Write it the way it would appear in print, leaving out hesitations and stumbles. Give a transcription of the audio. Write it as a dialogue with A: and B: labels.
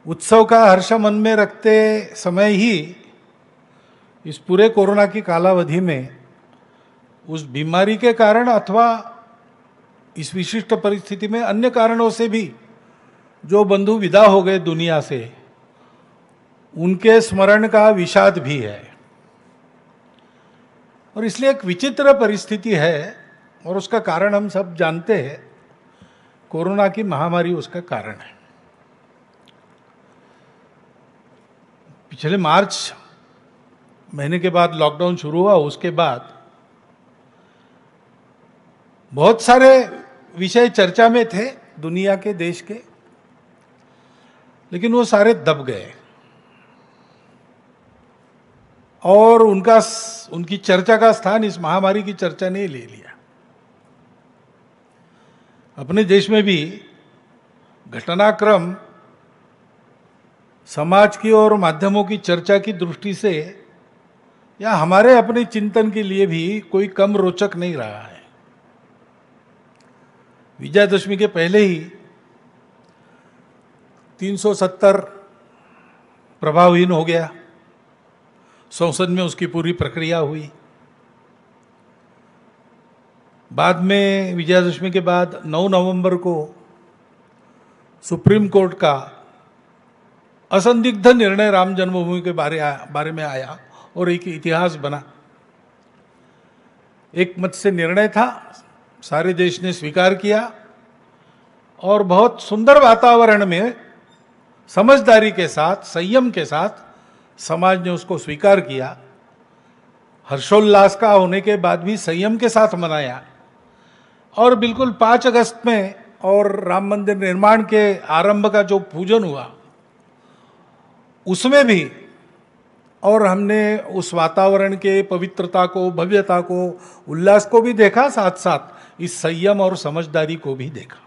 A: उत्सव का हर्ष मन में रखते समय ही इस पूरे कोरोना की कालावधि में उस बीमारी के कारण अथवा इस विशिष्ट परिस्थिति में अन्य कारणों से भी जो बंधु विदा हो गए दुनिया से, उनके स्मरण का विषाद भी है। और इसलिए एक विचित्र परिस्थिति है और उसका कारण हम सब जानते हैं। कोरोना की महामारी उसका कारण है। पिछले मार्च महीने के बाद लॉकडाउन शुरू हुआ, उसके बाद बहुत सारे विषय चर्चा में थे दुनिया के, देश के, लेकिन वो सारे दब गए और उनकी चर्चा का स्थान इस महामारी की चर्चा ने ले लिया। अपने देश में भी घटनाक्रम समाज की और माध्यमों की चर्चा की दृष्टि से या हमारे अपने चिंतन के लिए भी कोई कम रोचक नहीं रहा है। विजयादशमी के पहले ही 370 प्रभावहीन हो गया। संसद में उसकी पूरी प्रक्रिया हुई। बाद में विजयादशमी के बाद 9 नवंबर को सुप्रीम कोर्ट का असंदिग्ध निर्णय राम जन्मभूमि के बारे में आया और एक इतिहास बना। एक मत से निर्णय था, सारे देश ने स्वीकार किया और बहुत सुंदर वातावरण में समझदारी के साथ, संयम के साथ समाज ने उसको स्वीकार किया। हर्षोल्लास का होने के बाद भी संयम के साथ मनाया और बिल्कुल 5 अगस्त में और राम मंदिर निर्माण के आरंभ का जो पूजन हुआ उसमें भी, और हमने उस वातावरण के पवित्रता को, भव्यता को, उल्लास को भी देखा, साथ साथ इस संयम और समझदारी को भी देखा।